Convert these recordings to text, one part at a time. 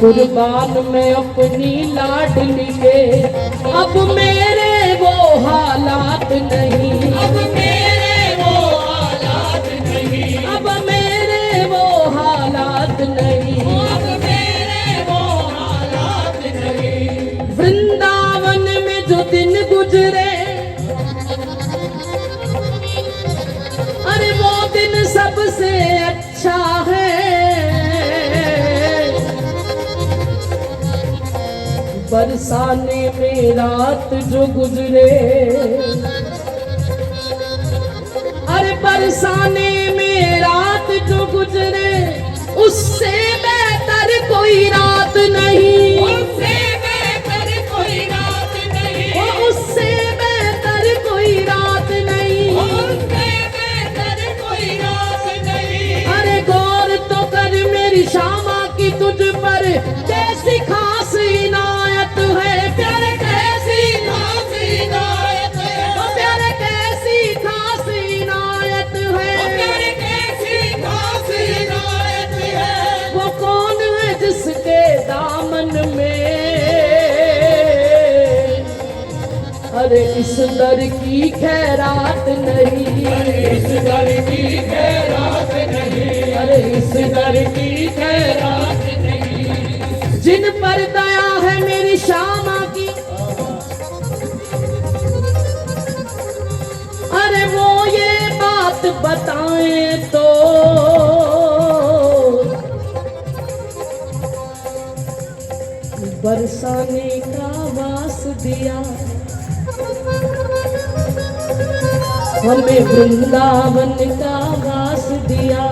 कुर्बान मैं अपनी लाडली के, अब मेरे वो हालात नहीं, अब मेरे वो हालात नहीं, अब मेरे वो हालात नहीं, अब मेरे वो हालात नहीं। वृंदावन में जो दिन गुजरे, अरे वो दिन सबसे अच्छा है। बरसाने में रात जो गुजरे, अरे बरसाने में रात जो गुजरे, उससे बेहतर कोई रात नहीं, उससे बेहतर कोई रात नहीं, उससे बेहतर कोई रात नहीं, उससे बेहतर कोई रात नहीं। अरे गौर तो कर मेरी श्यामा की तुझ पर कैसी खास इनायत है, प्यारे कैसी खास इनायत है, प्यारे कैसी खास इनायत है। प्यारे कैसी खास इनायत है। वो कौन है जिसके दामन में, अरे इस दर की खैरात नहीं, इस दर की खैरात नहीं, अरे इस दर की खैरात नहीं। जिन पर दया है मेरी श्यामा की, अरे वो ये बात बताएं तो, बरसाने का वास दिया हमें, वृंदावन का वास दिया,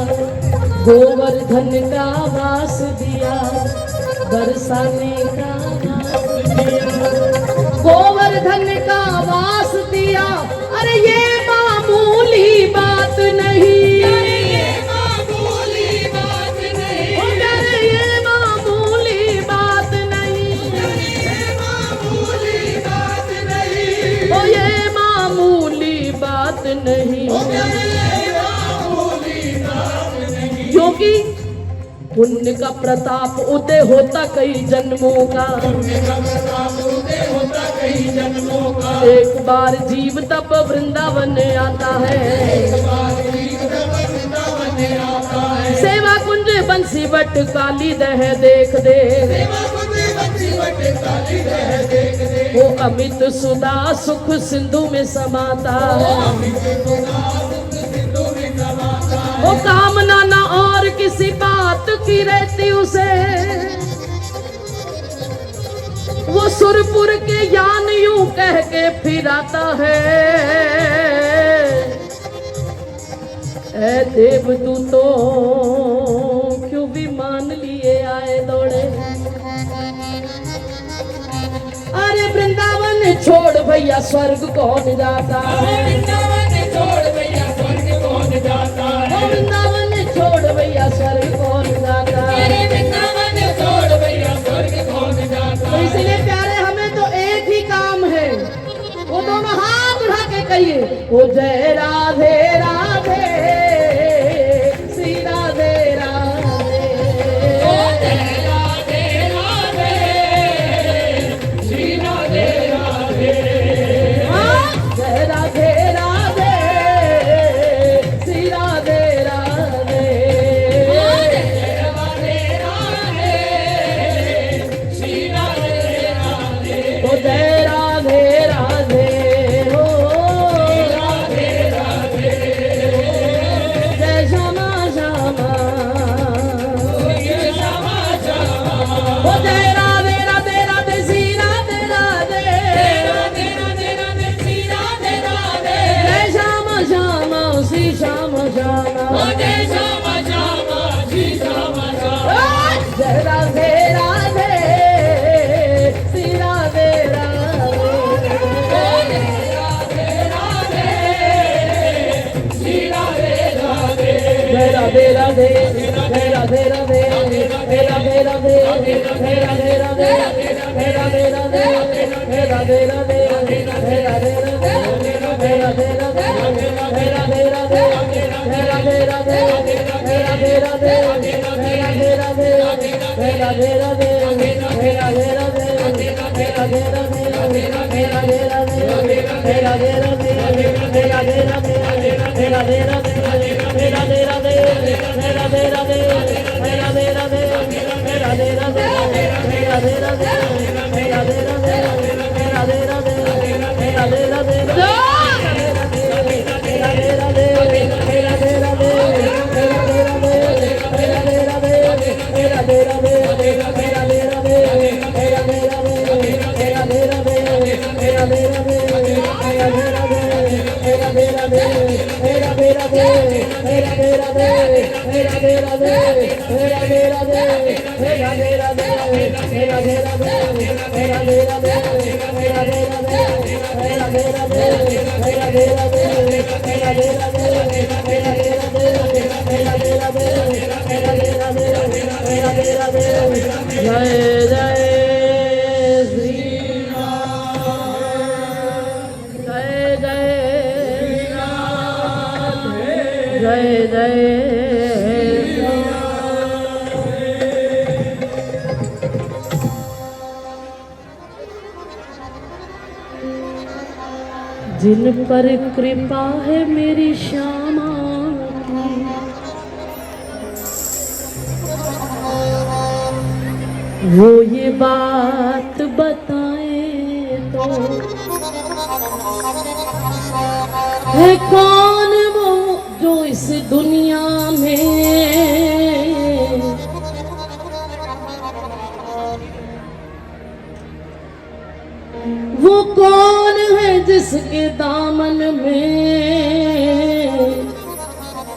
गोवर्धन का वास दिया, बरसाने का वास दिया, गोवर्धन का वास दिया। अरे ये मामूली बात नहीं, अरे ये मामूली बात नहीं, अरे ये मामूली बात नहीं, ये मामूली बात नहीं, ओ ये मामूली बात नहीं, ये मामूली बात नहीं। क्योंकि पुण्य का प्रताप उदय होता कई जन्मों का, उदय होता कई जन्मों का, एक बार जीव तब वृंदावन आता है, वृंदावन आता है। सेवा कुंज बंसी बट काली दह देख दे, सेवा कुंज बंसी बट काली दह देख दे, वो अमित सुधा सुख सिंधु में समाता, वो कामना न और किसी बात की रहती उसे, वो सुरपुर के यान यूं कह के फिराता है, ऐ देवदूतों क्यों विमान लिए आए दौड़े, अरे वृंदावन छोड़ भैया स्वर्ग कौन जाता है, वृंदावन छोड़ भैया स्वर्ग कौन जाता है, वृंदावन छोड़ भैया स्वर्ग कौन जाता है। अरे वृंदावन छोड़ भैया स्वर्ग कौन जाता तो है। इसलिए प्यारे हमें तो एक ही काम है, वो दोनों हाथ उठा के कहिए, ओ जय राधे राधे श्री राधे राधे, ओ जय राधे राधे श्री राधे राधे, हाँ, जय राधे राधे श्री राधे राधे, जय राधे राधे श्री राधे राधे, ओ जय राधे राधे हो, राधे राधे, जय श्यामा श्यामा, जय श्यामा श्यामा, ओ जय राधे राधे राधे श्री राधे राधे, राधे राधे राधे श्री राधे राधे, जय श्यामा श्यामा श्री श्यामा श्यामा, ओ जय श्यामा श्यामा श्री श्यामा श्यामा, जय राधे राधे श्री राधे राधे, जय राधे राधे श्री राधे राधे, जय राधे राधे जय राधे राधे जय राधे राधे जय राधे राधे जय राधे राधे जय राधे राधे जय राधे राधे जय राधे राधे जय राधे राधे जय राधे राधे जय राधे राधे जय राधे राधे जय राधे राधे राधे राधे राधे राधे राधे राधे राधे राधे राधे राधे राधे राधे राधे राधे राधे जय जय श्री जय जय जय जय जिन पर कृपा है मेरी श्यामा की, वो ये बात बताए तो है कौन वो जो इस दुनिया में वो कौन है जिसके दामन में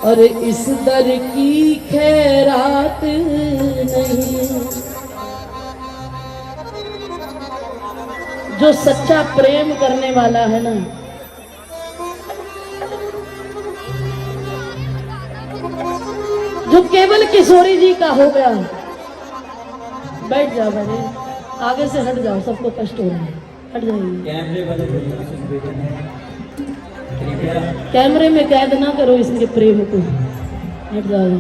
और इस दर की खैरात नहीं। जो सच्चा प्रेम करने वाला है ना, जो केवल किशोरी जी का हो गया, बैठ जाओ मेरे आगे से हट जाओ, सबको कष्ट हो रहा है, हट जाइए। कैमरे वाले कैमरे में कैद ना करो इसके प्रेम को, हट जाओ।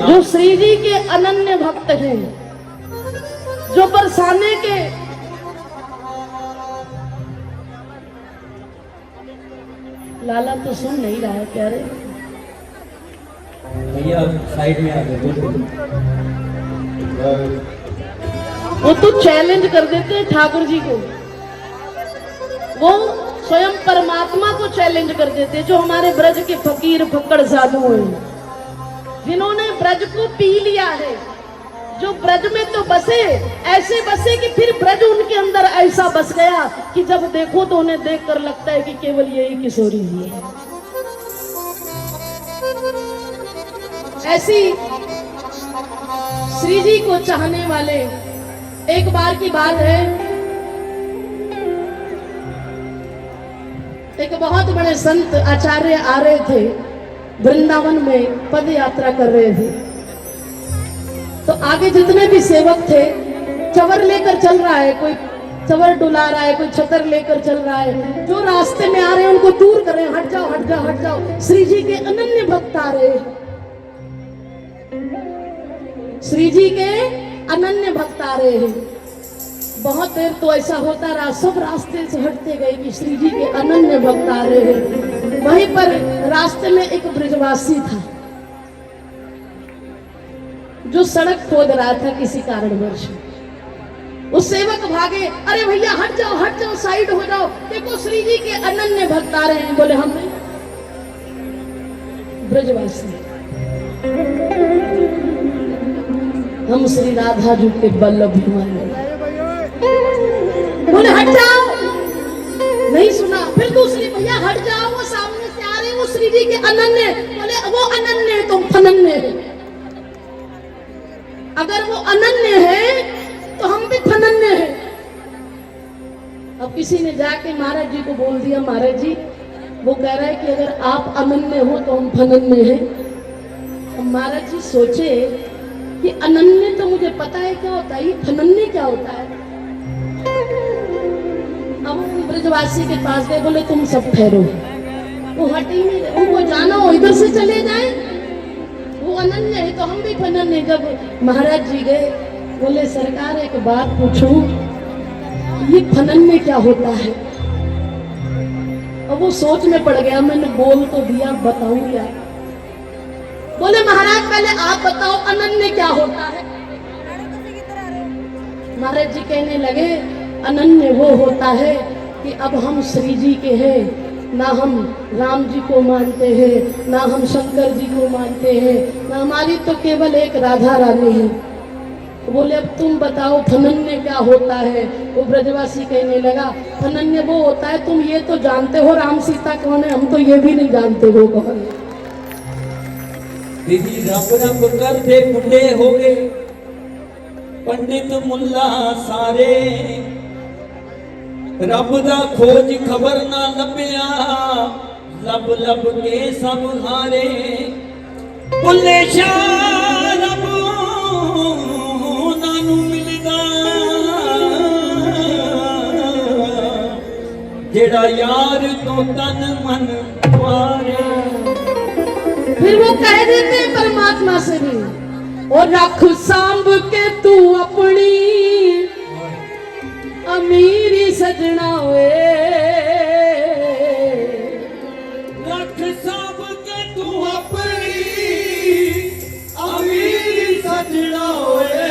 जो श्री जी के अनन्य भक्त हैं, जो बरसाने के लाला तो सुन नहीं रहा है प्यारे, भैया साइड में आ गए। वो तो चैलेंज कर देते हैं ठाकुर जी को, वो स्वयं परमात्मा को चैलेंज कर देते हैं। जो हमारे ब्रज के फकीर फक्कड़ साधु हैं, जिन्होंने ब्रज को पी लिया है, जो ब्रज में तो बसे, ऐसे बसे कि फिर ब्रज उनके अंदर ऐसा बस गया कि जब देखो तो उन्हें देखकर लगता है कि केवल यही किशोरी जी है। ऐसी श्री जी को चाहने वाले, एक बार की बात है, एक बहुत बड़े संत आचार्य आ रहे थे, वृंदावन में पद यात्रा कर रहे थे। तो आगे जितने भी सेवक थे, चवर लेकर चल रहा है, कोई चवर डुला रहा है, कोई छतर लेकर चल रहा है, जो रास्ते में आ रहे हैं उनको दूर कर रहे हैं, हट जाओ हट जाओ हट जाओ। श्री जी के अनन्य भक्त आ रहे हैं, श्री जी के अनन्य भक्त आ रहे हैं। बहुत देर तो ऐसा होता रहा, सब रास्ते से हटते गए कि श्री जी के अनन्य भक्त आ रहे हैं। वहीं पर रास्ते में एक ब्रजवासी था, जो सड़क खोद रहा था किसी कारणवश। उस सेवक भागे, अरे भैया हट जाओ साइड हो जाओ, देखो श्री जी के अनन्य भक्त आ रहे हैं। बोले हम नहीं, ब्रजवासी, हम श्री राधा जी के बल्लभ हमारे। बोले हट जाओ, नहीं सुना। फिर दूसरी, भैया हट जाओ, वो सामने से आ रहे हैं, वो श्री जी के अनन्य। बोले वो अनन्य है, तुम फनन्य है। अगर वो अनन्य है तो हम भी फनन्य हैं। अब किसी ने जाके महाराज जी को बोल दिया, महाराज जी वो कह रहा है कि अगर आप अनन्य हो तो हम फनन्य हैं। अब महाराज जी सोचे कि अनन्य तो मुझे पता है क्या होता है, ये फनन्य क्या होता है। अब हम ब्रजवासी के पास गए, बोले तुम सब ठहरो। वो हट ही नहीं रहे, उनको जानो इधर से चले जाए, वो अनन्य है तो हम भी फनन्य। जब महाराज जी गए, बोले सरकार एक बात पूछूं, ये फनन में क्या होता है? और वो सोच में पड़ गया, मैंने बोल तो दिया, बताऊं क्या? बोले महाराज पहले आप बताओ अनन्य क्या होता है? महाराज जी कहने लगे अनन्य वो होता है कि अब हम श्री जी के हैं, ना हम राम जी को मानते हैं, ना हम शंकर जी को मानते हैं, ना हमारी तो केवल एक राधा रानी है। बोले अब तुम बताओ फनन्य क्या होता है? वो ब्रजवासी कहने लगा फनन्य वो होता है, तुम ये तो जानते हो राम सीता कौन है, हम तो ये भी नहीं जानते वो कौन है। दीदी रब रब करते बुढ़े हो गए पंडित मुल्ला सारे, रब दा खोज खबर ना लभ्या, लब लब के सब हारे। बुल्ले शाह रब नानू मिलदा, जेड़ा यार तो तन मन मारे। फिर वो कह देते परमात्मा से भी, और रख सांभ के तू अपनी अमीरी सजना वे, रख सांभ के तू अपनी अमीरी सजना वे।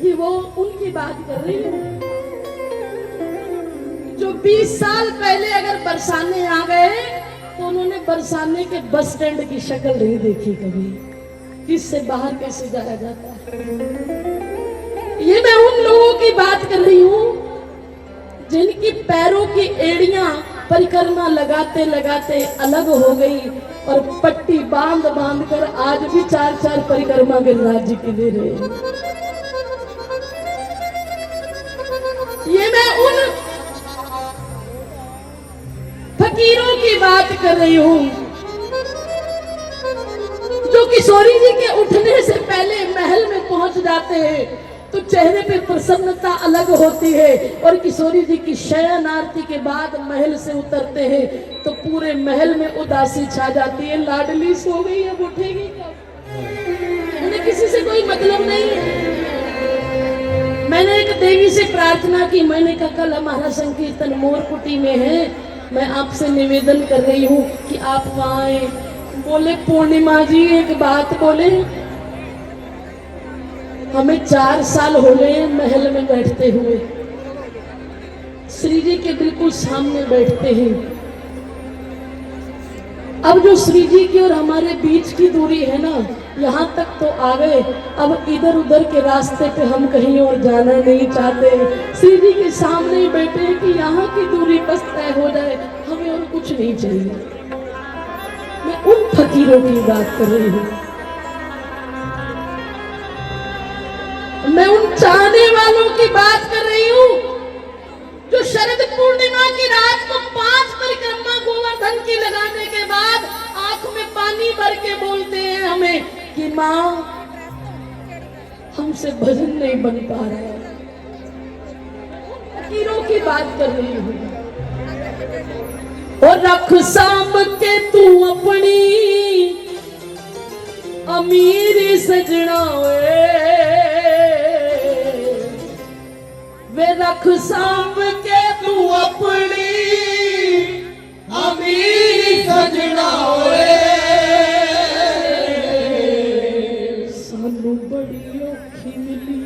ये वो उनकी बात कर रही हूँ जो 20 साल पहले अगर बरसाने आ गए तो उन्होंने बरसाने के बस स्टैंड की शक्ल नहीं देखी कभी, किससे बाहर कैसे जाया जाता है। ये मैं उन लोगों की बात कर रही हूँ जिनकी पैरों की एड़ियां परिक्रमा लगाते लगाते अलग हो गई और पट्टी बांध बांध कर आज भी 4-4 परिक्रमा गिरिराज जी की दे रहे हैं। ये मैं उन फकीरों की बात कर रही हूँ जो किशोरी जी के उठने से पहले महल में पहुंच जाते हैं तो चेहरे पे प्रसन्नता अलग होती है, और किशोरी जी की शयन आरती के बाद महल से उतरते हैं तो पूरे महल में उदासी छा जाती है। लाडली सो गई, अब उठेगी कब? उन्हें किसी से कोई मतलब नहीं है। मैंने एक देवी से प्रार्थना की, मैंने कहा कल हमारा संकीर्तन मोरकुटी में है, मैं आपसे निवेदन कर रही हूँ कि आप वहाँ आए। बोले पूर्णिमा जी एक बात बोले, हमें 4 साल हो गए महल में बैठते हुए, श्री जी के बिल्कुल सामने बैठते हैं। अब जो श्री जी की और हमारे बीच की दूरी है ना, यहाँ तक तो आ गए, अब इधर उधर के रास्ते पे हम कहीं और जाना नहीं चाहते। श्री जी के सामने ही बैठे हैं कि यहाँ की दूरी बस तय हो जाए, हमें और कुछ नहीं चाहिए। मैं उन फकीरों की बात कर रही हूँ, मैं उन चाहने वालों की बात कर रही हूँ जो शरद पूर्णिमा की रात को 5 परिक्रमा गोवर्धन की लगाने के बाद आंख में पानी भर के बोलते हैं हमें कि माँ हमसे भजन नहीं बन पा रहा है। फकीरों की बात कर रही हूँ। और रख सांभ के तू अपनी अमीरी सजना वे रख सांभ के तू अपनी अमीरी सजना सानू बड़ी औखी मिली।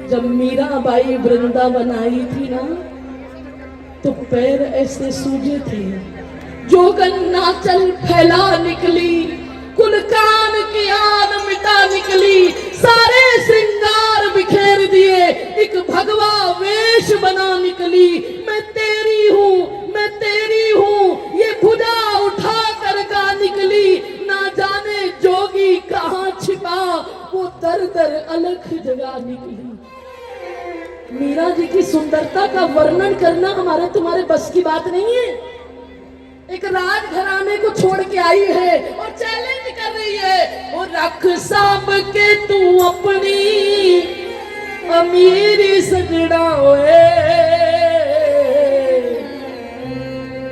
जब मीराबाई वृंदावन आई थी ना तो पैर ऐसे सूजे थे, जोगन नाचल फैला निकली, कुल कान की आन मिटा निकली, सारे श्रृंगार बिखेर दिए, एक भगवा वेश बना निकली। मैं तेरी हूँ, मैं तेरी हूँ, ये भुजा उठा कर गा निकली। ना जाने जोगी कहाँ छिपा, वो दर दर अलख जगा निकली। मीरा जी की सुंदरता का वर्णन करना हमारे तुम्हारे बस की बात नहीं है। एक राजघराने को छोड़ के आई है और चैलेंज कर रही है, और रख सांभ के तू अपनी अमीरी सजना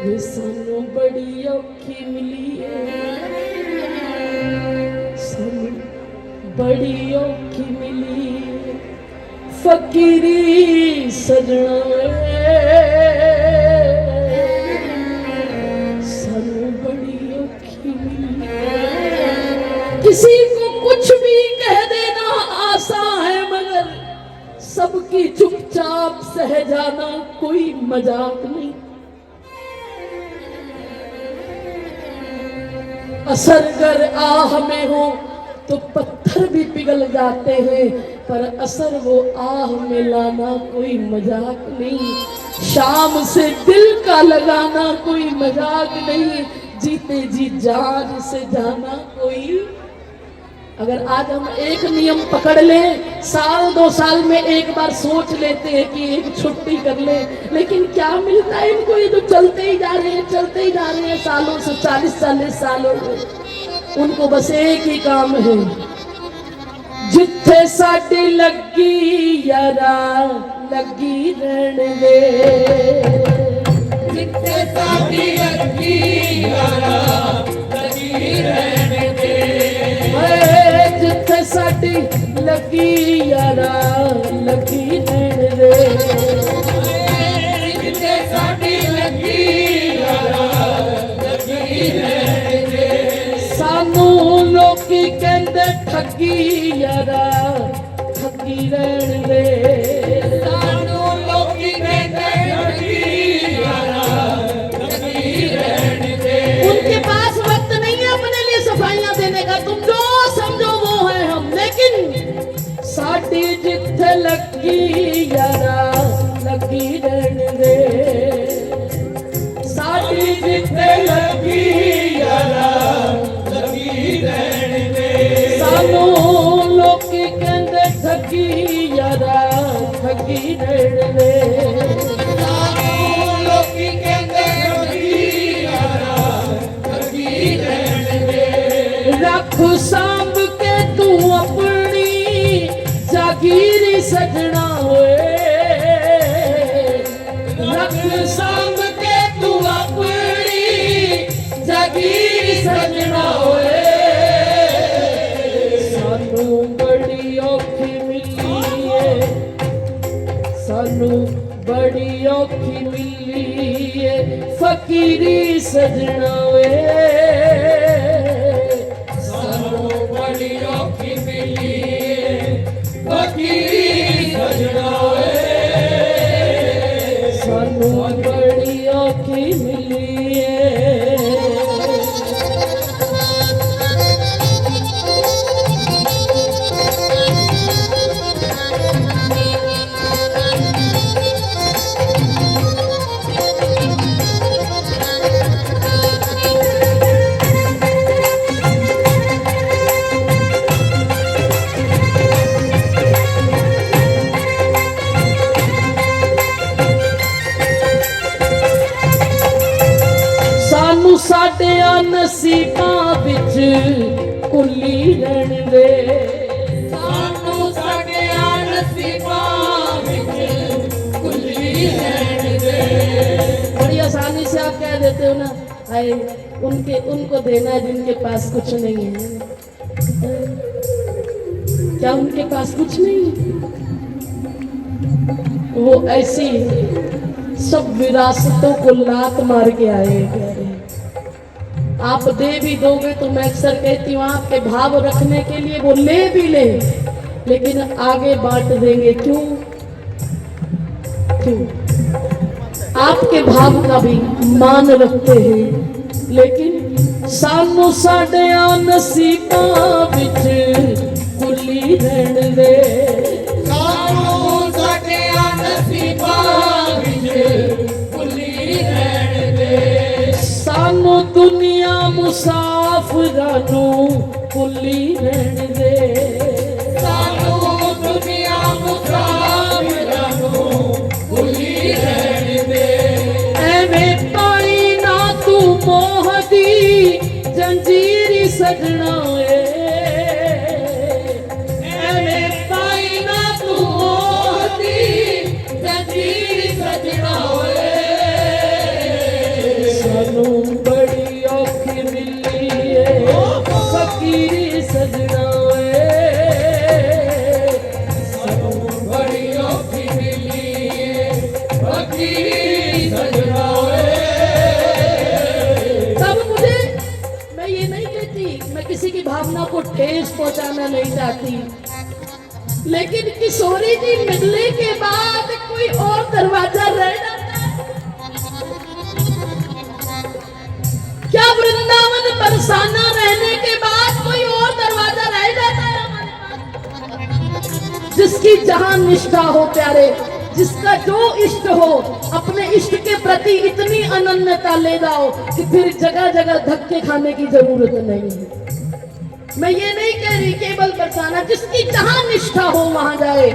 ये सानू बड़ी औखी मिली है। बड़ी औखी मिली फकीरी सजना सानू बड़ी औखी मिली। किसी को कुछ भी कह देना आसान है मगर सबकी चुपचाप सह जाना कोई मजाक नहीं। असर कर आह में हो तो पत्थर भी पिघल जाते हैं पर असर वो आह में लाना कोई मजाक नहीं। शाम से दिल का लगाना कोई मजाक नहीं। जीते जी जान से जाना कोई। अगर आज हम एक नियम पकड़ लें, साल 2 साल में एक बार सोच लेते हैं कि एक छुट्टी कर ले, लेकिन क्या मिलता है इनको? ये तो चलते ही जा रहे हैं, चलते ही जा रहे हैं सालों से, 40-40 सालों में। उनको बस एक ही काम है, जिथे साडी लगी यारा लगी रहन दे, जिथे साडी लगी यारा लगी रहन दे, जिथे साडी लगी यारा लगी रहन दे, जिथे साडी लगी यारा लगी रहन दे। सानू लोकी कहंदे ठगी यारा ठगी रहन दे, सानू लोकी कहंदे ठगी यारा ठगी रहन दे। उनके पास वक्त नहीं है अपने लिए सफाइयां देने का, तुम जो समझो वो है हम, लेकिन साडी जिथे लगी यारा लगी रहन दे, साडी जिथे लगी यारा लगी रहन दे। सानू लोकी कहंदे ठगी यारा ठगी रहन दे, सानू लोकी कहंदे ठगी यारा ठगी रहन दे। रख सांभ के तू अपनी जागीरी सजना होए, रख सांभ के तू अपनी जागीरी सजना होए। सानू बड़ी औखी मिली है, सानू बड़ी औखी मिली है फकीरी सजना वे, सानू बड़ी औखी मिली फकीरी सजना वे, सानू बड़ी औखी मिली है। सानू साडिया नसीबां विच कुली रहन दे, सानू साडिया नसीबां विच कुली रहन दे। बड़ी आसानी से आप कह देते हो ना, आए उनको देना है जिनके पास कुछ नहीं है। क्या उनके पास कुछ नहीं है? वो ऐसी सब विरासतों को लात मार के आए कह रहे। आप दे भी दोगे तो मैं अक्सर कहती हूँ आपके भाव रखने के लिए वो ले भी ले, लेकिन आगे बांट देंगे। क्यों? क्यों? आपके भाव का भी मान रखते हैं, लेकिन सानू साडिया नसीबां विच कुली रहन दे, सानू साडिया नसीबां विच कुली रहन दे। सानू दुनिया मुसाफिरां नू कुली रहन दे, सानू दुनिया मुसाफिरां नू कुली रहन दे। एवें पाई ना तू मोह दी जंजीरी सजना ए, एवें पाई ना तू मोह दी जंजीर सजना होए। सानू बड़ी औखी मिली है फकीरी सजना ए, ठेस पहुंचाना नहीं चाहती, लेकिन किशोरी जी मिलने के बाद कोई और दरवाजा रह जाता है क्या? वृंदावन बरसाना रहने के बाद कोई और दरवाजा रह जाता है हमारे पास? जिसकी जहां निष्ठा हो प्यारे, जिसका जो इष्ट हो, अपने इष्ट के प्रति इतनी अनन्यता ले जाओ कि फिर जगह जगह धक्के खाने की जरूरत नहीं है। मैं ये नहीं कह रही केवल बरसाना, जिसकी जहां निष्ठा हो वहां जाए,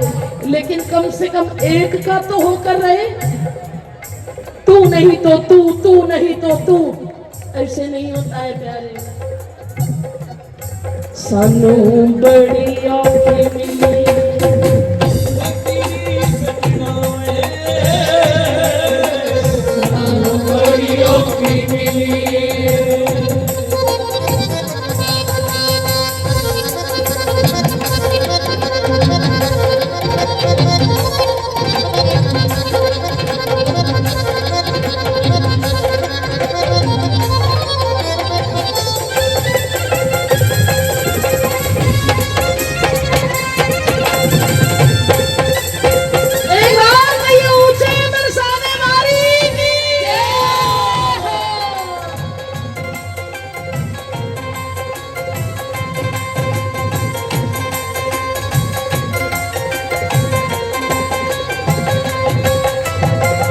लेकिन कम से कम एक का तो होकर रहे। तू नहीं तो तू नहीं तो तू, ऐसे नहीं होता है प्यारे। सानू बड़ी आंखें मिली,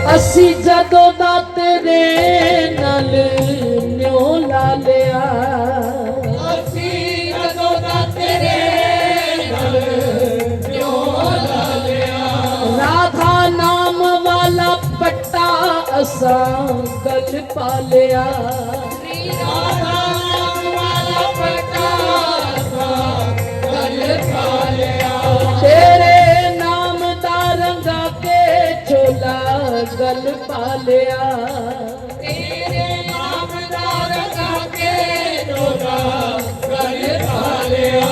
ਅਸੀਂ ਜਦੋਂ ਦਾ ਤੇਰੇ ਨਾਲ ਨਿਉ ਲਾ ਲਿਆ, ਅਸੀਂ ਜਦੋਂ ਦਾ ਤੇਰੇ ਨਾਲ ਨਿਉ ਲਾ ਲਿਆ, ਰਾਧਾ ਨਾਮ ਵਾਲਾ ਪੱਟਾ ਅਸਾਂ ਗਲ ਪਾ ਲਿਆ, ਰਾਧਾ ਨਾਮ ਵਾਲਾ ਪੱਟਾ ਅਸਾਂ ਗਲ ਪਾ ਲਿਆ, ਤੇਰੇ ਨਾਮ ਦਾ ਰੰਗਾ ਕੇ ਝੋਲਾ गल पा लिया, तेरे नाम दा रंगा के झोला गल पा लिया,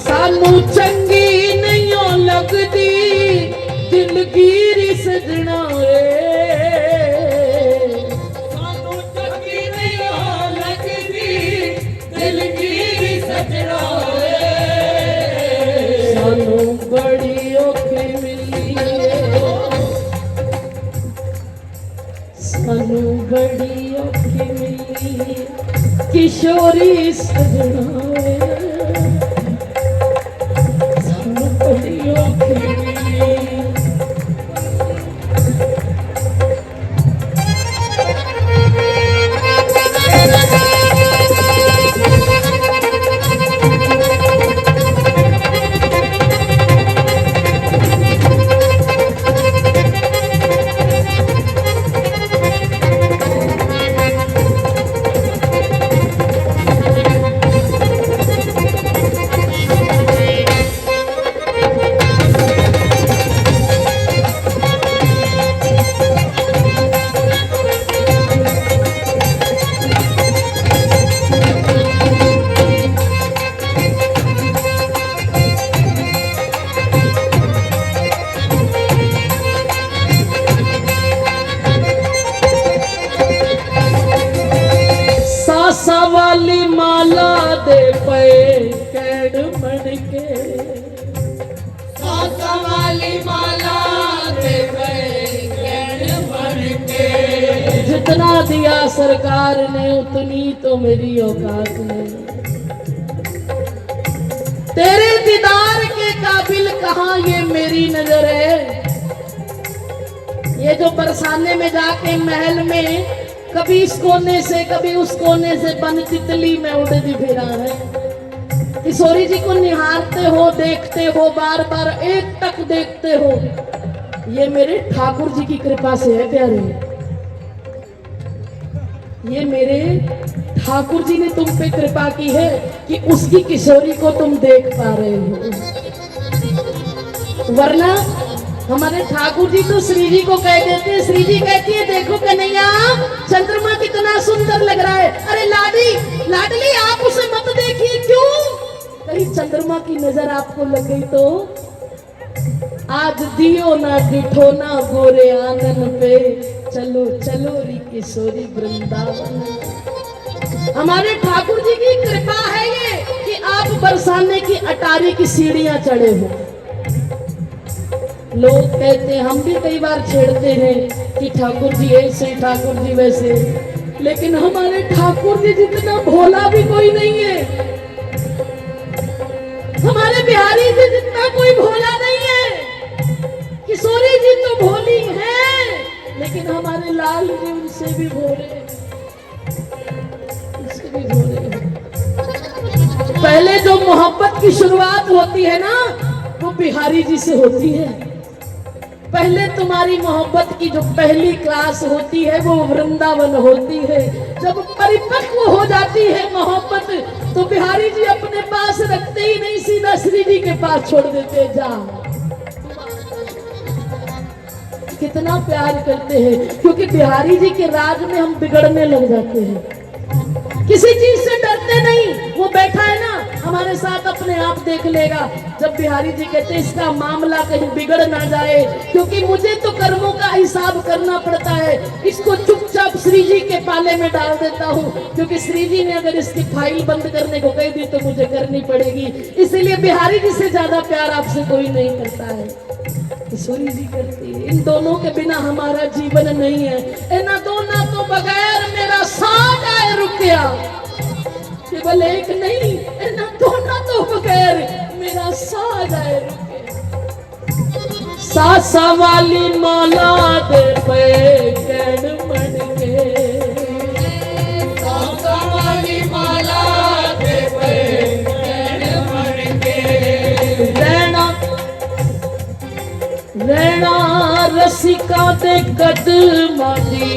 सानू चंगी नहीं लगदी दिलगीरी सजना रे, सानू चंगी नहीं लगदी दिलगीरी सजना रे, सानू बड़ी औखी मिली सानू बड़ी औखी मिली किशोरी सजना वे, सानू बड़ी औखी मिली। वाली माला दे पे कैड बन के, सासा वाली माला दे पे कैड बन के, जितना दिया सरकार ने उतनी तो मेरी औकात नहीं, तेरे दीदार के काबिल कहाँ ये मेरी नजर है। ये जो बरसाने में जाके महल में कभी इस कोने से कभी उस कोने से बन तितली में उड़ती फिरा है, किशोरी जी को निहारते हो, देखते हो, बार बार एक टक देखते हो, ये मेरे ठाकुर जी की कृपा से है प्यारे, ये मेरे ठाकुर जी ने तुम पे कृपा की है कि उसकी किशोरी को तुम देख पा रहे हो, वरना हमारे ठाकुर जी तो श्री जी को कह देते हैं, श्री जी कहती है देखो कन्हैया चंद्रमा कितना सुंदर लग रहा है, अरे लाडी लाडली आप उसे मत देखिए, क्यों? कहीं चंद्रमा की नजर आपको लग गई तो आज दियो ना डिठो ना गोरे आंगन पे, चलो चलो री किशोरी वृंदावन। हमारे ठाकुर जी की कृपा है ये कि आप बरसाने की अटारी की सीढ़ियां चढ़े हो। लोग कहते हैं, हम भी कई बार छेड़ते हैं कि ठाकुर जी ऐसे, ठाकुर जी वैसे, लेकिन हमारे ठाकुर जी जितना भोला भी कोई नहीं है। हमारे बिहारी जी जितना कोई भोला नहीं है। किशोरी जी तो भोली है, लेकिन हमारे लाल जी उनसे भी भोले, उससे भी भोले। पहले जो मोहब्बत की शुरुआत होती है ना, वो बिहारी जी से होती है। पहले तुम्हारी मोहब्बत की जो पहली क्लास होती है वो वृंदावन होती है। जब परिपक्व हो जाती है मोहब्बत, तो बिहारी जी अपने पास रखते ही नहीं, सीधा श्री जी के पास छोड़ देते। जा, कितना प्यार करते हैं, क्योंकि बिहारी जी के राज में हम बिगड़ने लग जाते हैं। किसी चीज से डरते नहीं। वो बैठा है ना हमारे साथ, अपने आप देख लेगा। जब बिहारी जी कहते हैं इसका मामला कहीं बिगड़ ना जाए, क्योंकि मुझे तो कर्मों का हिसाब करना पड़ता है, इसको चुपचाप श्री जी के पाले में डाल देता हूँ, क्योंकि श्री जी ने अगर इसकी फाइल बंद करने को कह दी तो मुझे करनी पड़ेगी। इसीलिए बिहारी जी से ज्यादा प्यार आपसे कोई नहीं करता है, किशोरी जी करती है। इन दोनों के बिना हमारा जीवन नहीं है। इन्ना दोनों तो बगैर मेरा साथ आए रुकिया, केवल एक नहीं, इन्ना दोनों तो बगैर मेरा साथ आए रुकिया। सासा वाली माला दे पे कैन मन के, सासा वाली माला दे पे कैन मन के। रहना रसिका दे कदमां दी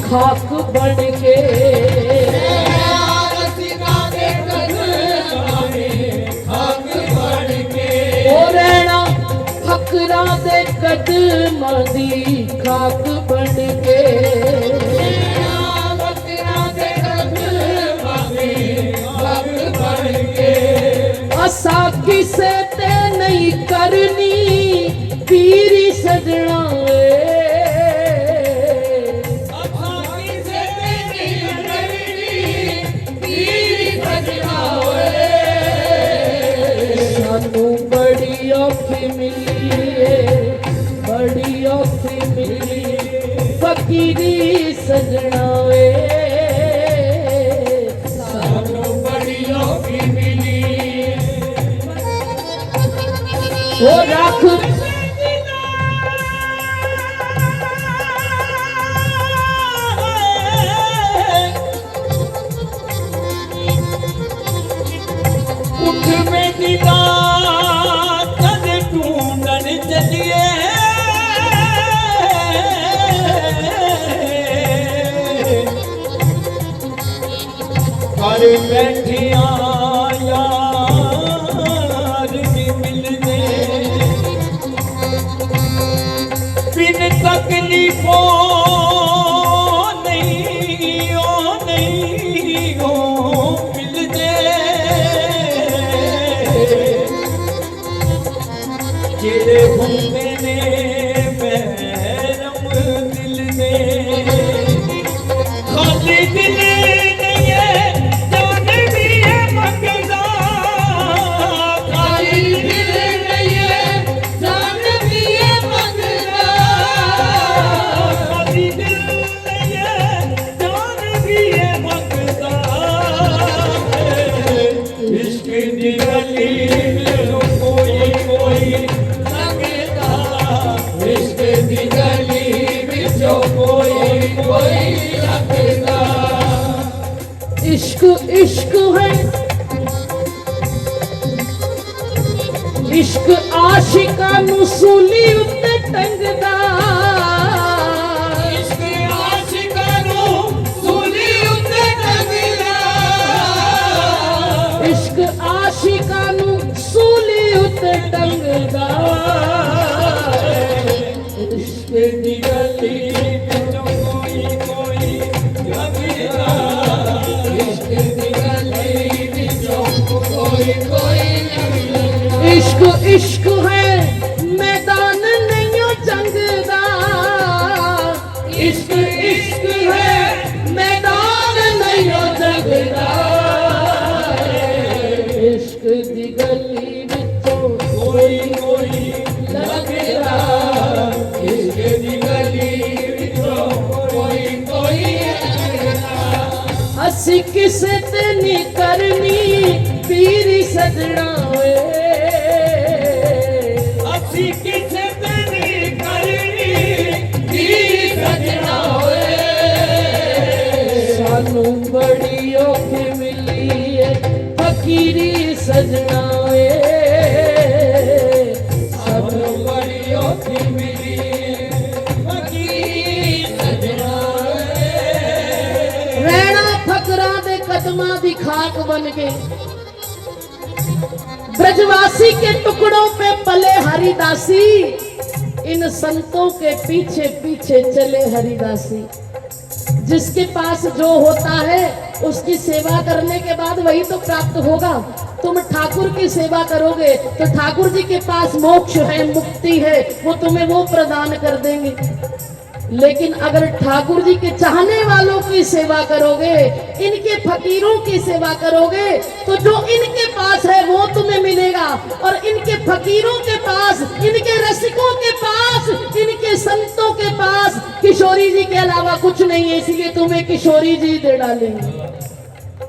खाक बन के, रसिका दे कदमां दी खाक बन के। ओ रहना फकरा दे कदमां दी खाक बन के, फकरा दे कदमां दी खाक बन के। असा किसे ते नहीं करनी पीरी सजना, असा किसे ते नहीं करनी पीरी सजना। सानू बड़ी औखी मिली है, बड़ी औखी मिली फकीरी सजना वे, सानू बड़ी औखी मिली। ओ रख ढूंढन चलिए, घर बैठिया यार भी मिल दे, बिन तकलीफों नहीं हो मिल दे। जेड़े हुंदे ने बैरम दिल दे, खाली दिल नहीं है जान भी है मंगदा, खाली दिल नहीं है जान भी है मंगदा, खाली दिल नहीं है जान भी है मंगदा। इश्क दी गली में कोई कोई इश्क इश्क है, इश्क आशिका नू सूली उत्ते टंगदा, इश्क आशिका नू सूली उत्ते टंगदा, इश्क आशिका नू सूली उत्ते टंगदा। इश्क दी गली विचों कोई कोई लगदा, इश्क दी गली विचों कोई कोई लगदा। इश्क इश्क है मैदान नहीं जंग दा, इश्क इश्क है मैदान नहीं जंग दा। इश्क असी किसे ते नहीं करनी पीरी सजना वे, असी किसे ते नहीं करनी पीरी सजना वे, सानू बड़ी औखी मिली है फकीरी सजना वे, सानू बड़ी औखी मिली फकीरी सजना वे। रहना फकरा दे कदमां दी खाक बन के, ब्रजवासी के टुकड़ों पे पले हरिदासी, इन संतों के पीछे पीछे चले हरिदासी। जिसके पास जो होता है उसकी सेवा करने के बाद वही तो प्राप्त होगा। तुम ठाकुर की सेवा करोगे तो ठाकुर जी के पास मोक्ष है, मुक्ति है, वो तुम्हें वो प्रदान कर देंगे। लेकिन अगर ठाकुर जी के चाहने वालों की सेवा करोगे, इनके फकीरों की सेवा करोगे, तो जो इनके पास है वो तुम्हें मिलेगा। और इनके फकीरों के पास, इनके रसिकों के पास, इनके संतों के पास किशोरी जी के अलावा कुछ नहीं है, इसलिए तुम्हें किशोरी जी दे डालेंगे।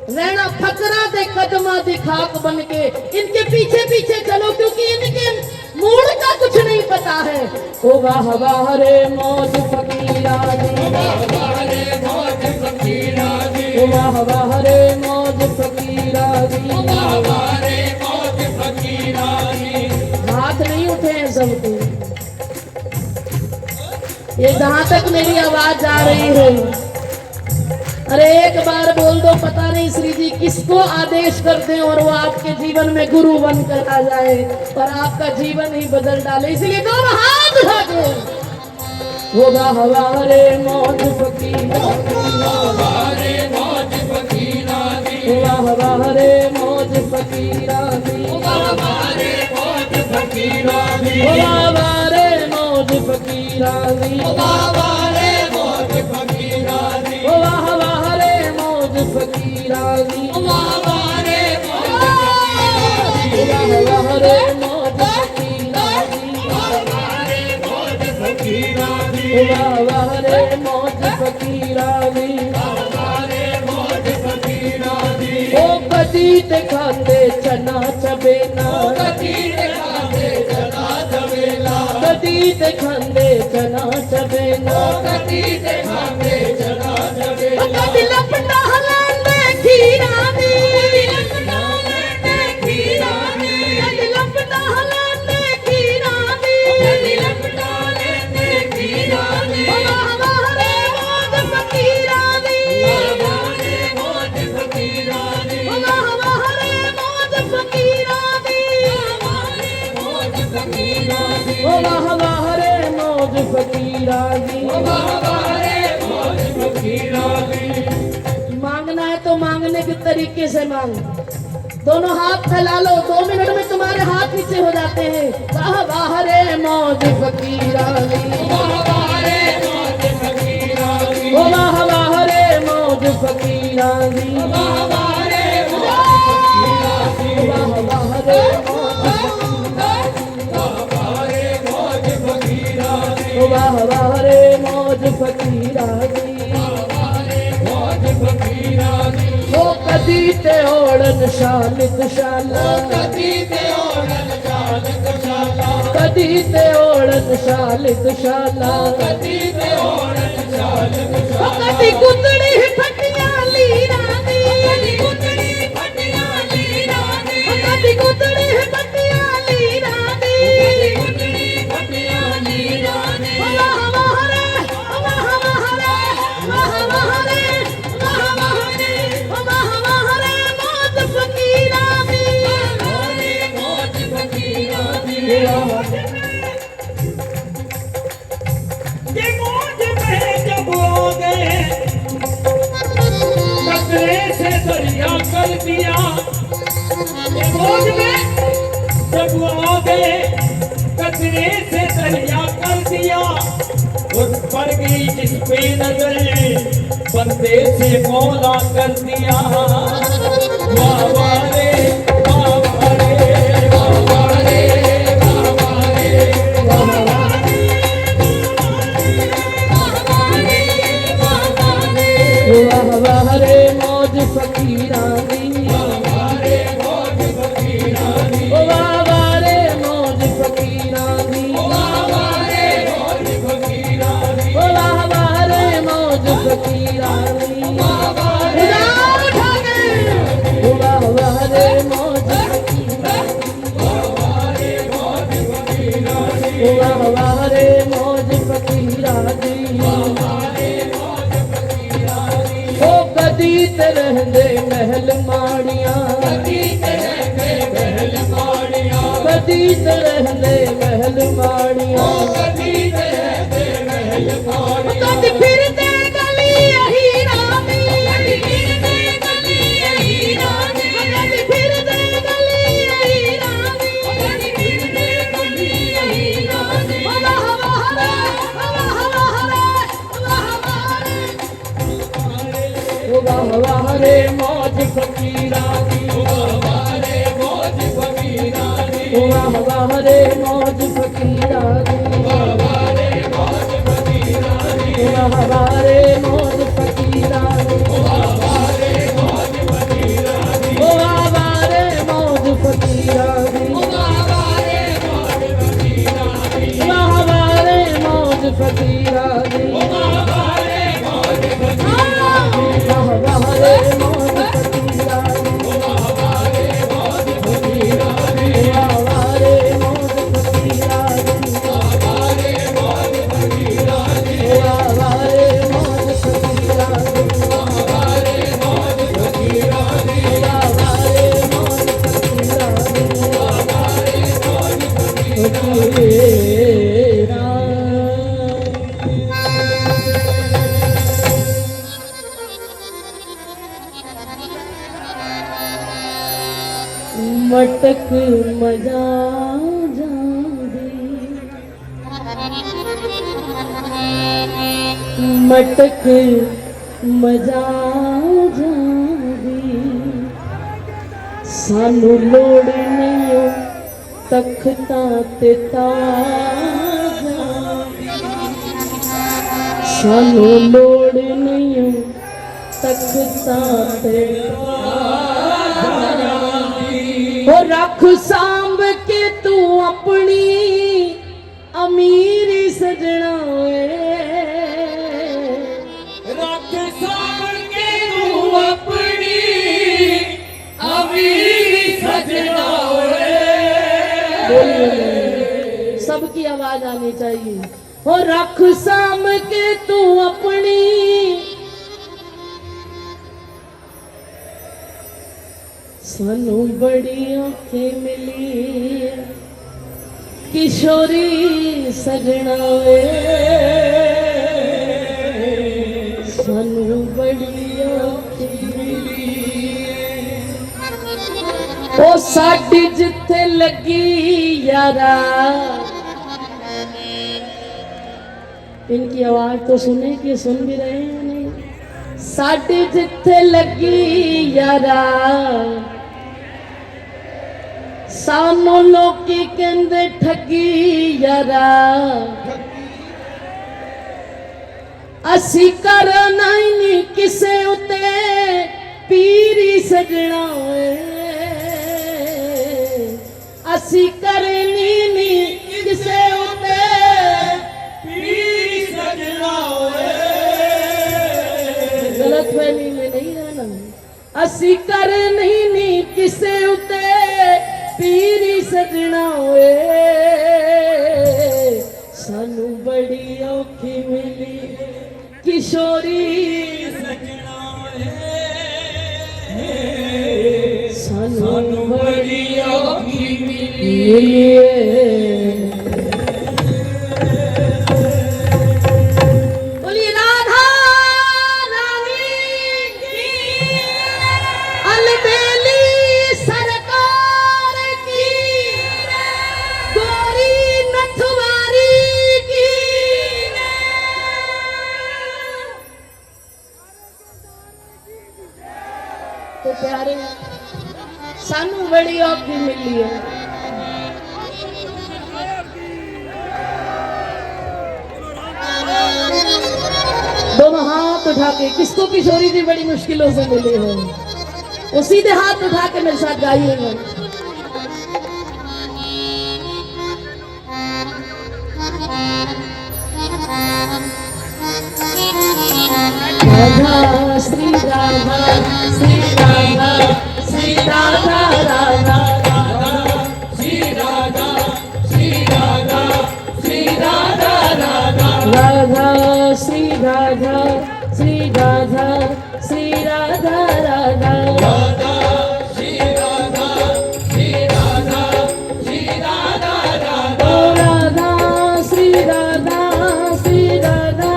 रहना फकरा दे कदमा दी खाक बन के, इनके पीछे पीछे चलो, क्योंकि इनके मूड का कुछ नहीं पता है। ओ वाह वाह रे मौज फकीरा दी, ओ वाह रे मौज फकीरा दी, ओ वाह वाह रे मौज फकीरा दी, ओ वाह रे मौज फकीरा दी। हाथ नहीं उठे हैं सबके, ये जहां तक मेरी आवाज जा रही है, अरे एक बार बोल दो, पता नहीं श्री जी किसको आदेश कर दें और वो आपके जीवन में गुरु बनकर आ जाए और आपका जीवन ही बदल डाले। इसलिए दोनों हाथ उठा के होगा हवा रे मौज फकीरा, होगा हवा रे मौज फकीरा, होगा हवा रे मौज फकीरा, होगा हवा रे मौज फकीरा, होगा हवा रे मौज फकीरा, होगा हवा रे मौज फकीरा, होगा हवा रे मौज फकीरा, होगा हवा रे मौज फकीरा, वाह रे मौज फकीरा दी, ओ कदी ते खांदे चना चबेना, कदी ते खांदे चना चबेना, कदी ते खांदे चना चबेना, कदी ते खांदे चना चबेना, कदी लपटा हलांदे खीरा दी, लपटा हलांदे खीरा दी, कदी लपटा हलांदे खीरा दी, कदी लपटा हलांदे खीरा दी। वाह रे मौज फकीरा दी, वाह रे मौज फकीरा दी, वाह रे मौज फकीरा दी, वाह रे मौज फकीरा दी, वाह रे मौज फकीरा दी, वाह रे मौज फकीरा दी। मांगना है तो मांगने के तरीके से मांग, दोनों हाथ फैला लो, 2 मिनट में तुम्हारे हाथ नीचे हो जाते हैं। वाह रे मौज फकीरा दी, वाह रे मौज फकीरा दी, वाह रे मौज फकीरा दी, वाह रे मौज फकीरा दी, वाह रे मौज फकीरा दी, वाह रे मौज फकीरा दी, मौज फकीरा दी। ओ कदी ते ओढ़न शालिक शाला, कदी ते ओढ़न शालिक शाला, कदी ते ओढ़न शालिक शाला, कदी ते ओढ़न शालिक शाला, कदी कुतड़ी फटिया लीरा दी, कदी कुतड़ी फटिया लीरा दी, कदी कुतड़ी फटिया लीरा दी, कदी कुतड़ी फटिया लीरा दी। वाह रे, वाह रे, वाह रे, वाह रे, वाह रे मौज फकीरा दी, वाह रे मौज फकीरा दी। ये मौज में जब हो गए, कचरे से दरिया कर दिया, ये मौज में जब हो गए, कचरे से दरिया कर दिया, उस पर गई जिस पे नजर, बंदे से मौला कर दिया। वाह वाह रे, वाह रे, वाह रे, वाह रे, वाह रे मौज फकीरां दी वारे मौज फकीरां दी ओ वारे मौज फकीरां दी वारे मौज फकीरां दी ओ वारे मौज फकीरां दी वारे उठा के ओ वारे मौज फकीरां वारे मौज फकीरां दी ओ वारे मौज फकीरां दी वारे मौज फकीरां दी ओ कदी ते रहंदे महल माड़ियां कदी ते रहंदे महल माड़ियां कदी ते रहंदे महल माड़ियां कदी ते रहंदे महल माड़ियां कदी फिरदे गली हीरां दी कदी फिरदे गली हीरां दी कदी फिरदे गली हीरां दी कदी फिरदे गली हीरां दी वाह वाह रे वाह वाह रे ओ वाह रे मौज फकीरां दी वारे मौज फकीरां दी ओ वाह रे मौज फकीरां दी वारे मौज फकीरां दी ओ वाह रे मौज फकीरां दी वारे मौज फकीरां दी ओ वाह रे मौज फकीरां दी वारे मौज फकीरां दी वाह रे मौज फकीरां दी वारे मौज फकीरां दी वाह रे मौज फकीरां दी वारे मौज फकीरां दी वाह रे मौज फकीरां दी वारे मौज फकीरां दी वाह रे मौज फकीरां दी वारे मौज फकीरां दी वाह रे मौज फकीरां दी वारे मौज फकीरां फकीरां मटक मजा जांदी मटक मजा जांदी सानू लोड़ नहीं तख्तां ते ताजां सानू लोड़ नहीं तख्तां ते ओ रख सांभ के तू अपनी अमीरी सजना रख सावन के तू अपनी अमीरी सजना सबकी आवाज आनी चाहिए ओ रख सांभ के तू अपनी सानू बड़ी औखी मिली किशोरी सजना वे सानू बड़ी औखी मिली ओ साडी जिथे लगी यारा इनकी आवाज तो सुने कि सुन भी रहे हैं नहीं साडी जिथे लगी यारा सानू लोकी कहंदे ठगी यारा असी करना ही नहीं किसे उते पीरी सजना असी करनी नहीं किसे उते पीरी सजना गलत फहमी में नहीं रहना असी करनी नहीं किसे उते पीरी सजना सानू बड़ी औखी मिली किशोरी सजना सानू बड़ी औखी मिली मिलिए बोलिए राधा रानी की अलबेली सरकार की गोरी नथवारी की तो प्यारे सानू बड़ी औखी मिली है दोनों हाथ उठा के, किसको किशोरी जी बड़ी मुश्किलों से मिले हो, वो सीधे हाथ उठा के मेरे साथ गाइएगा। राधा श्री राधा श्री राधा श्री राधा राधा श्री राधा श्री राधा श्री राधा राधा राधा श्री राधा श्री राधा श्री राधा राधा राधा श्री राधा श्री राधा श्री राधा राधा राधा श्री राधा श्री राधा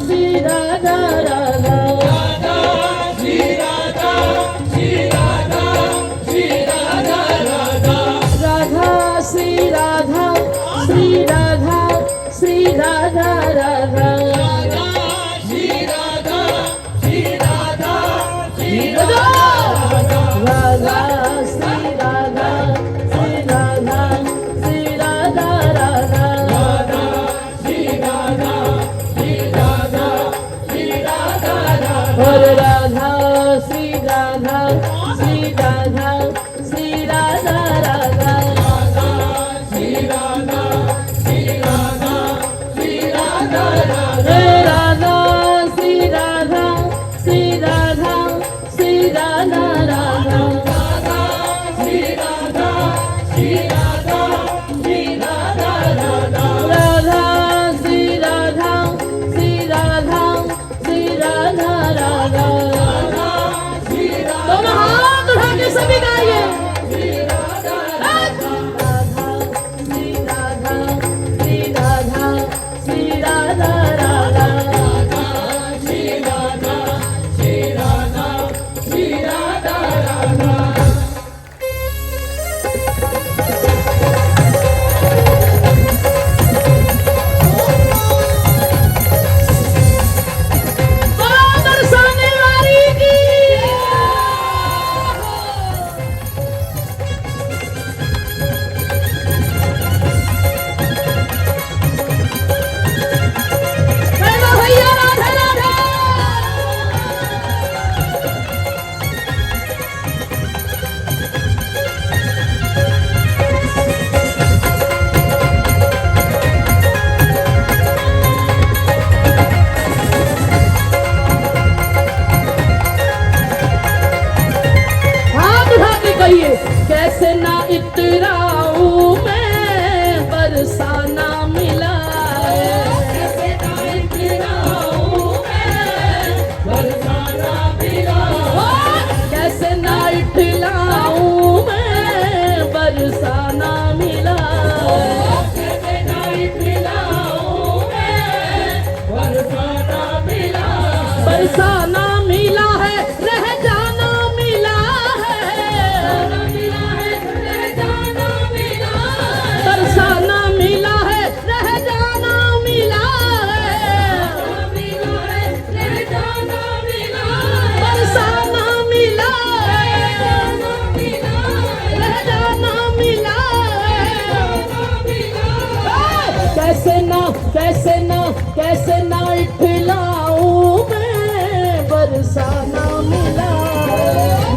श्री राधा राधा राधा श्री राधा श्री राधा श्री राधा राधा राधा श्री राधा श्री राधा श्री राधा राधा श्री राधा श्री राधा श्री राधा श्री राधा श्री राधा श्री राधा राधा श्री राधा श्री राधा श्री राधा राधा और राधा श्री राधा श्री राधा श्री राधा राधा श्री राधा श्री राधा श्री राधा राधा हे राधा श्री राधा श्री राधा श्री राधा राधा श्री राधा श्री राधा श्री राधा राधा राधा श्री राधा श्री राधा श्री राधा राधा दोनों हाथ उठा के सभी गाइए। राधा श्री राधा श्री राधा श्री राधा राधा श्री राधा श्री राधा श्री राधा राधा बरसाने वाली की हेलो भैया राधा राधा हाथ उठा के कहिए कैसे ना इतराऊं मैं बरसाना मिला कैसे ना इतराऊं मैं बरसाना मिला कैसे ना इतराऊं मैं बरसाना मिला कैसे ना इतराऊं मैं बरसाना मिला बरसाना मिला है रह जाना मिला है रह जाना मिला बरसाना मिला है रह जाना मिला है रह जाना मिला बरसाना मिला है रह जाना मिला है कैसे ना इठलाऊं मैं बरसाना मिला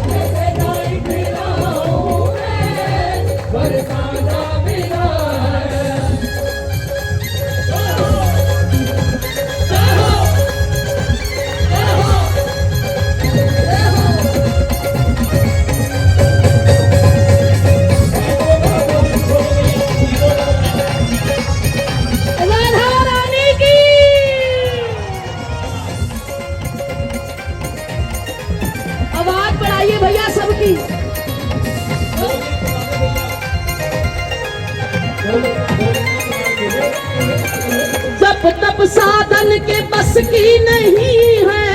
कैसे ना इतराऊं मैं बरसाना मिला राधा रानी की आवाज बढ़ाइए भैया सबकी। जब तब साधन के बस की नहीं है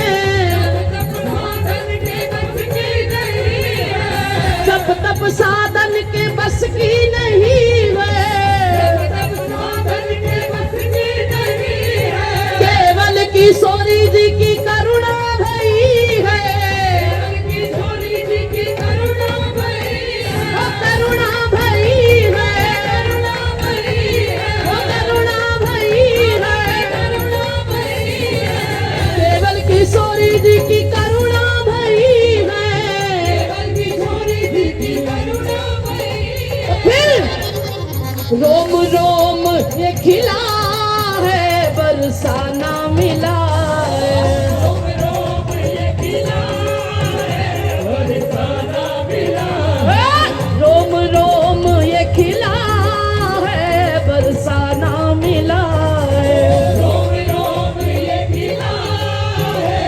जब तब साधन के बस की नहीं है केवल किशोरी जी की करुणा भई है वो करुणा भई है वो करुणा भई है केवल रोम रोम ये खिला है बरसाना मिला है। रोम रोम ये खिला है बरसाना मिला है। रोम रोम ये खिला है बरसाना मिला है। रोम रोम ये खिला है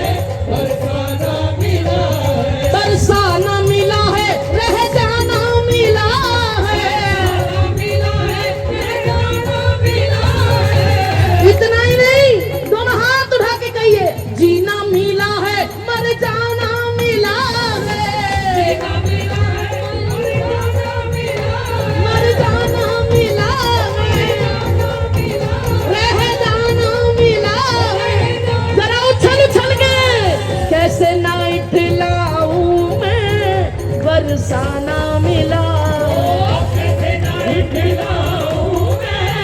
बरसाना मिला है। बरसाना मिला है रह जाना मिला है। मिला है जाना मिला है। इतना ही नहीं, दोनों हाथ उठा के कहिए, जीना मिला है मर जाना मिला है। मिला है मर जाना मिला है। रह जाना मिला है। जरा उछल उछल के कैसे ना इठलाऊं मैं बरसाना मिला है। कैसे नहीं खिलाऊं मैं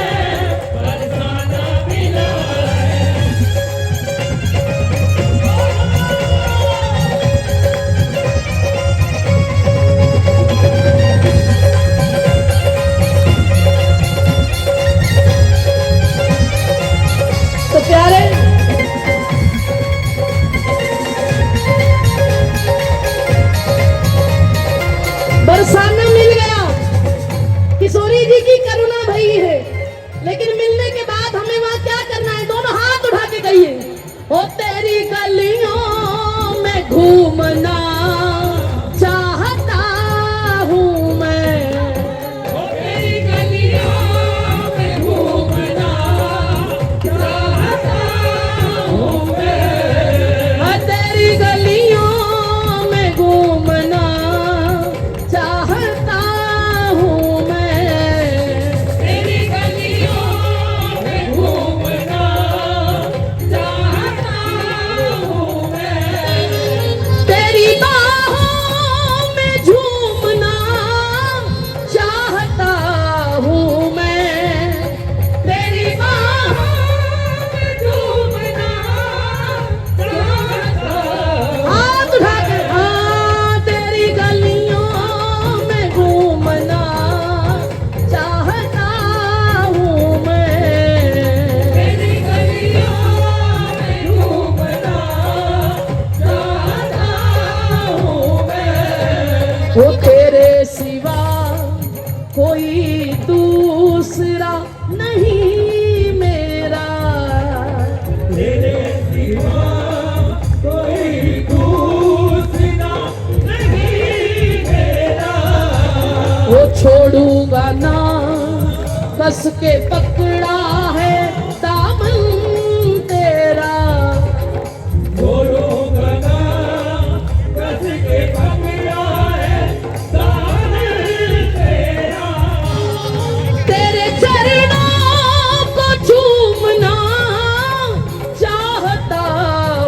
बरसाना मिला है। तो प्यारे बरसाना मिल गया, किशोरी जी की करुणा भई है, लेकिन मिलने के बाद हमें वहां क्या करना है? दोनों हाथ उठा के कहिए, ओ तेरी गलियों में घूमना चाहता हूँ मैं। तेरी गलियों में घूमना चाहता हूँ मैं। तेरी गलियों में घूमना चाहता हूँ मैं। तेरी गलियों में घूमना चाहता हूँ मैं। तेरी बाहों में झूमना चाहता हूँ मैं। तेरी बाहों में झूमना चाहता हूँ। हाथ उठा के, हाँ तेरी गलियों में घूमना चाहता हूँ मैं। तेरी गलियों में घूमना चाहता हूँ मैं। वो तेरे सिवा कोई दूसरा नहीं मेरा। तेरे सिवा कोई दूसरा नहीं मेरा। वो छोड़ूंगा ना, कस के पकड़ा है दामन तेरा। छोड़ूंगा ना, कस के पकड़ा है दामन तेरा। तेरे चरणों को चूमना चाहता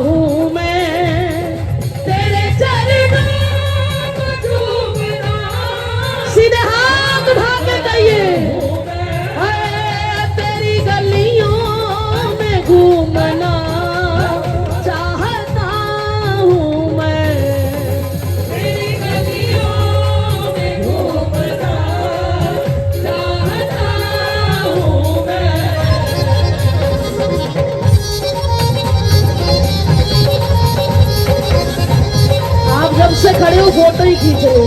हूँ मैं। तेरे चरणों को झूमना सीधे हाथ उठा के कहिए, है तेरी गलियों में घूमना चाहता हूँ मैं। तेरी गलियों में घूमना चाहता हूँ मैं। आप जब से खड़े हो फोटो ही खींच रहे हो।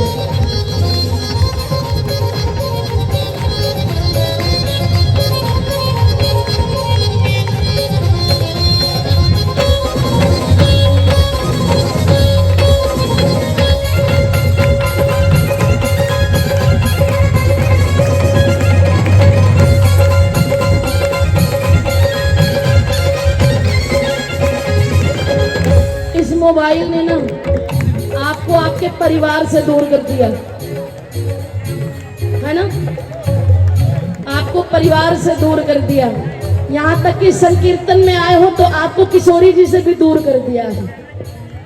इस मोबाइल ने ना आपको आपके परिवार से दूर कर दिया है ना, आपको परिवार से दूर कर दिया। यहाँ तक कि संकीर्तन में आए हो तो आपको किशोरी जी से भी दूर कर दिया है।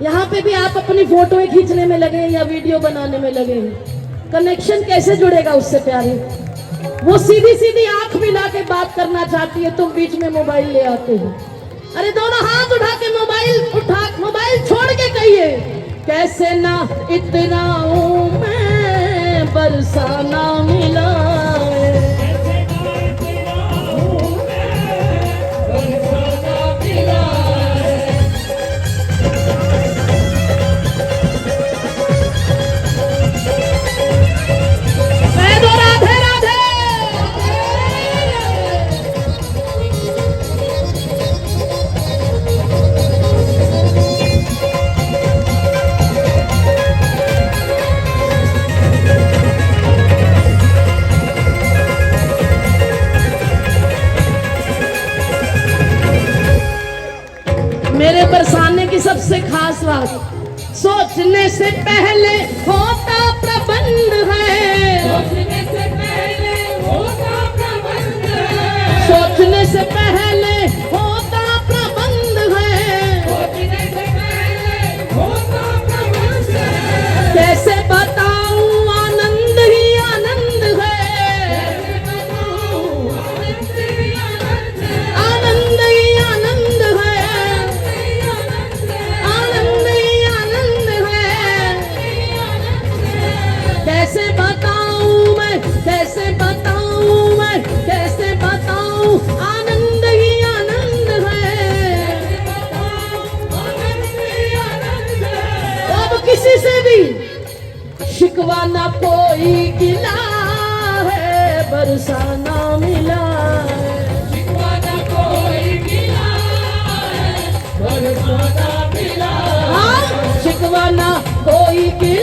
यहाँ पे भी आप अपनी फोटोएं खींचने में लगे हैं या वीडियो बनाने में लगे हैं। कनेक्शन कैसे जुड़ेगा उससे प्यारे? वो सीधी सीधी आंख मिला के बात करना चाहती है, तुम बीच में मोबाइल ले आते हो। अरे दोनों हाथ उठा के मोबाइल छोड़ के कहिए, कैसे ना इतराऊं मैं बरसाना मिला है। आवाज। सोचने से पहले होता प्रबंध है, सोचने से पहले होता प्रबंध है, सोचने से पहले होता प्रबंध है। सोचने से पहले होता प्रबंध है। कैसे बताऊं आनंद ही आनंद है, कैसे बताऊं आनंद ही आनंद है, आनंद ही आनंद है, आनंद ही आनंद है, आनंद ही आनंद है। आनंद ही आनंद है। कैसे बताऊं मैं, कैसे बताऊं मैं, कैसे बताऊं आनंद ही आनंद है। आनंद ही आनंद है। अब किसी से भी शिकवा ना कोई गिला है, बरसाना मिला है। शिकवा न कोई गिला है, बरसाना मिला है। हाँ, शिकवा ना कोई गिला